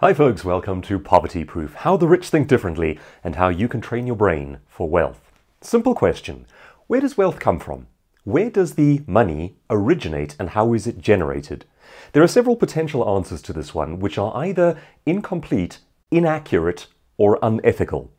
Hi folks, welcome to Poverty Proof, how the rich think differently and how you can train your brain for wealth. Simple question, where does wealth come from? Where does the money originate and how is it generated? There are several potential answers to this one, which are either incomplete, inaccurate, or unethical.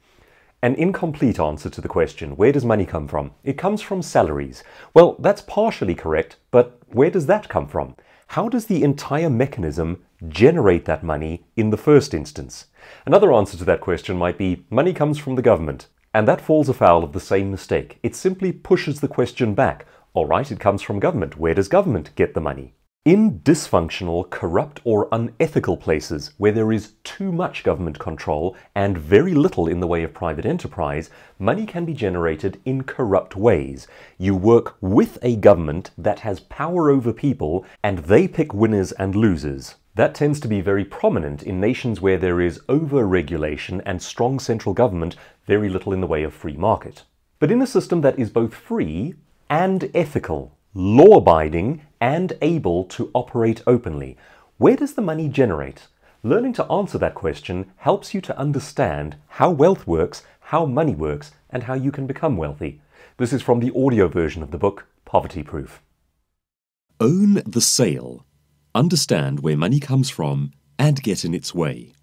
An incomplete answer to the question, where does money come from? It comes from salaries. Well, that's partially correct, but where does that come from? How does the entire mechanism generate that money in the first instance? Another answer to that question might be money comes from the government, and that falls afoul of the same mistake. It simply pushes the question back. All right, it comes from government. Where does government get the money? In dysfunctional, corrupt, or unethical places where there is too much government control and very little in the way of private enterprise, money can be generated in corrupt ways. You work with a government that has power over people and they pick winners and losers. That tends to be very prominent in nations where there is over-regulation and strong central government, very little in the way of free market. But in a system that is both free and ethical, law-abiding and able to operate openly, where does the money generate? Learning to answer that question helps you to understand how wealth works, how money works, and how you can become wealthy. This is from the audio version of the book, Poverty Proof. Own the sale. Understand where money comes from and get in its way.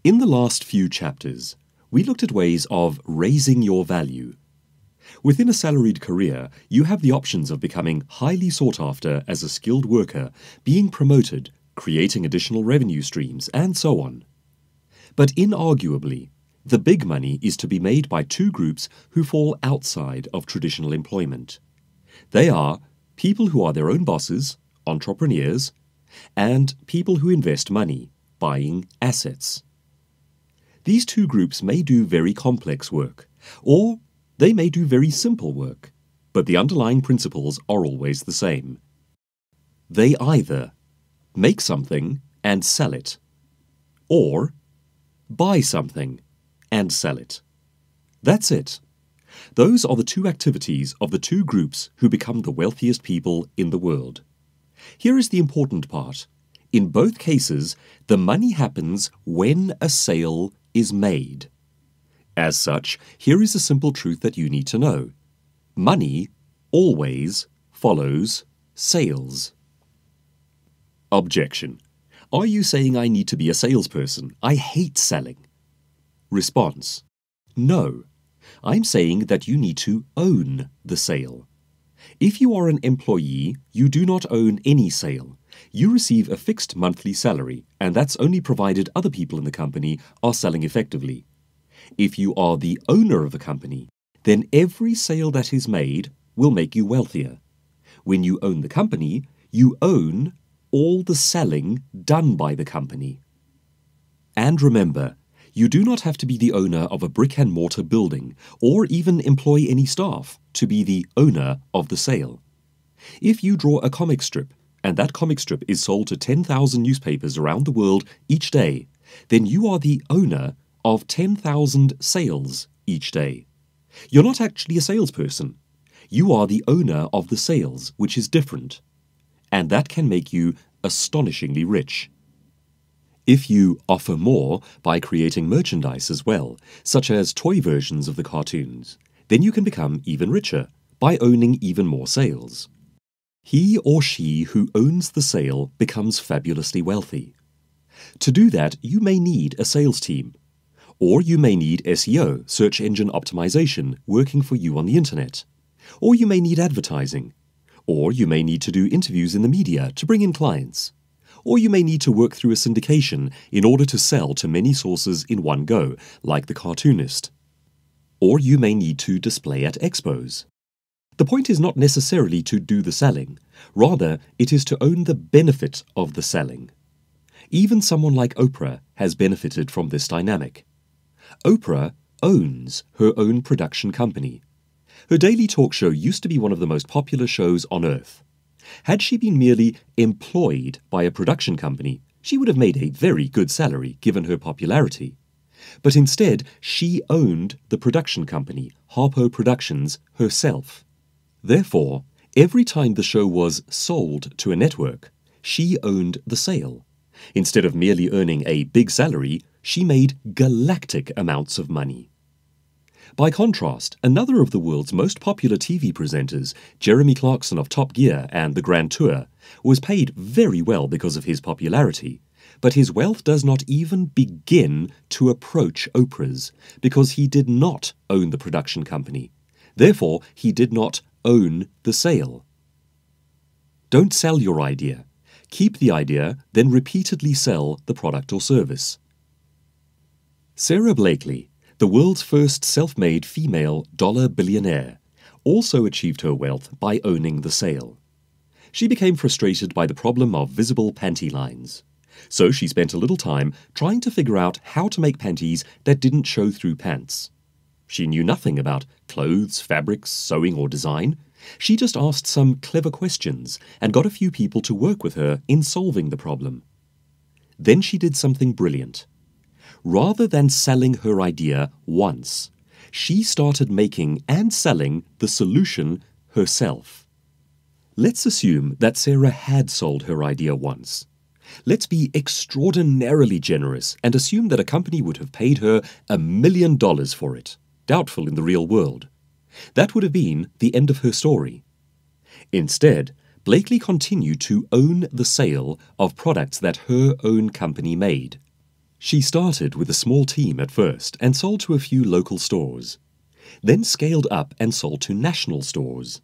In the last few chapters, we looked at ways of raising your value. Within a salaried career, you have the options of becoming highly sought after as a skilled worker, being promoted, creating additional revenue streams, and so on. But inarguably, the big money is to be made by two groups who fall outside of traditional employment. They are people who are their own bosses, entrepreneurs, and people who invest money, buying assets. These two groups may do very complex work, or they may do very simple work, but the underlying principles are always the same. They either make something and sell it, or buy something and sell it. That's it. Those are the two activities of the two groups who become the wealthiest people in the world. Here is the important part. In both cases, the money happens when a sale is made. As such, here is a simple truth that you need to know. Money always follows sales. Objection. Are you saying I need to be a salesperson? I hate selling. Response. No. I'm saying that you need to own the sale. If you are an employee, you do not own any sale. You receive a fixed monthly salary, and that's only provided other people in the company are selling effectively. If you are the owner of a company, then every sale that is made will make you wealthier. When you own the company, you own all the selling done by the company. And remember, you do not have to be the owner of a brick-and-mortar building or even employ any staff to be the owner of the sale. If you draw a comic strip and that comic strip is sold to 10,000 newspapers around the world each day, then you are the owner of 10,000 sales each day. You're not actually a salesperson. You are the owner of the sales, which is different. And that can make you astonishingly rich. If you offer more by creating merchandise as well, such as toy versions of the cartoons, then you can become even richer by owning even more sales. He or she who owns the sale becomes fabulously wealthy. To do that, you may need a sales team. Or you may need SEO, search engine optimization, working for you on the internet. Or you may need advertising. Or you may need to do interviews in the media to bring in clients. Or you may need to work through a syndication in order to sell to many sources in one go, like the cartoonist. Or you may need to display at expos. The point is not necessarily to do the selling. Rather, it is to own the benefit of the selling. Even someone like Oprah has benefited from this dynamic. Oprah owns her own production company. Her daily talk show used to be one of the most popular shows on earth. Had she been merely employed by a production company, she would have made a very good salary given her popularity. But instead, she owned the production company, Harpo Productions, herself. Therefore, every time the show was sold to a network, she owned the sale. Instead of merely earning a big salary, she made galactic amounts of money. By contrast, another of the world's most popular TV presenters, Jeremy Clarkson of Top Gear and The Grand Tour, was paid very well because of his popularity, but his wealth does not even begin to approach Oprah's because he did not own the production company. Therefore, he did not own the sale. Don't sell your idea. Keep the idea, then repeatedly sell the product or service. Sarah Blakely, the world's first self-made female dollar billionaire, also achieved her wealth by owning the sale. She became frustrated by the problem of visible panty lines. So she spent a little time trying to figure out how to make panties that didn't show through pants. She knew nothing about clothes, fabrics, sewing or design. She just asked some clever questions and got a few people to work with her in solving the problem. Then she did something brilliant. Rather than selling her idea once, she started making and selling the solution herself. Let's assume that Sarah had sold her idea once. Let's be extraordinarily generous and assume that a company would have paid her $1 million for it. Doubtful in the real world. That would have been the end of her story. Instead, Blakely continued to own the sale of products that her own company made. She started with a small team at first and sold to a few local stores, then scaled up and sold to national stores,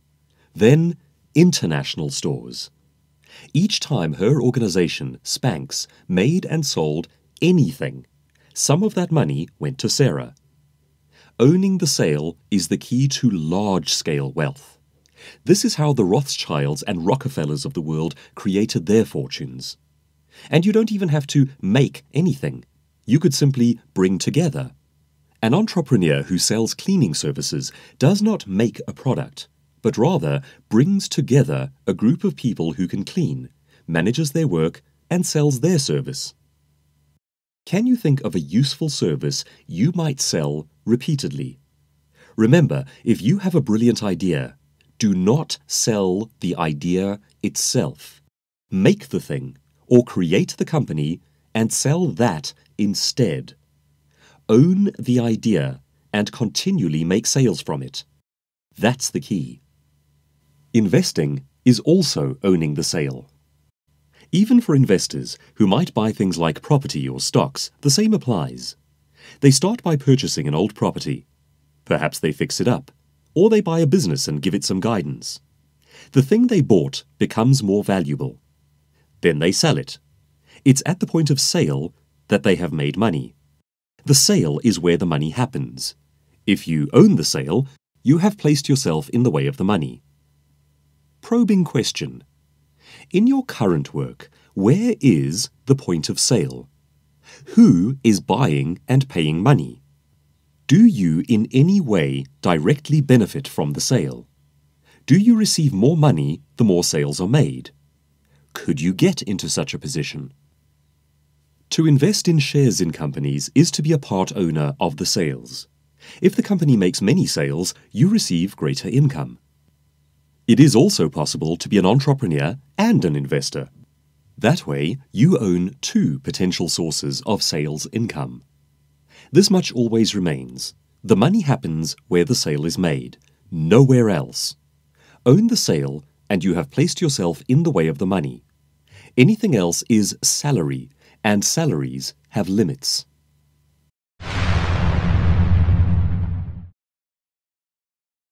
then international stores. Each time her organization, Spanx, made and sold anything, some of that money went to Sarah. Owning the sale is the key to large-scale wealth. This is how the Rothschilds and Rockefellers of the world created their fortunes. And you don't even have to make anything. You could simply bring together. An entrepreneur who sells cleaning services does not make a product, but rather brings together a group of people who can clean, manages their work, and sells their service. Can you think of a useful service you might sell repeatedly? Remember, if you have a brilliant idea, do not sell the idea itself. Make the thing, or create the company, and sell that instead. Own the idea and continually make sales from it. That's the key. Investing is also owning the sale. Even for investors who might buy things like property or stocks, the same applies. They start by purchasing an old property. Perhaps they fix it up, or they buy a business and give it some guidance. The thing they bought becomes more valuable. Then they sell it. It's at the point of sale that they have made money. The sale is where the money happens. If you own the sale, you have placed yourself in the way of the money. Probing question. In your current work, where is the point of sale? Who is buying and paying money? Do you in any way directly benefit from the sale? Do you receive more money the more sales are made? Could you get into such a position? To invest in shares in companies is to be a part owner of the sales. If the company makes many sales, you receive greater income. It is also possible to be an entrepreneur and an investor. That way, you own two potential sources of sales income. This much always remains. The money happens where the sale is made, nowhere else. Own the sale, and you have placed yourself in the way of the money. Anything else is salary, and salaries have limits.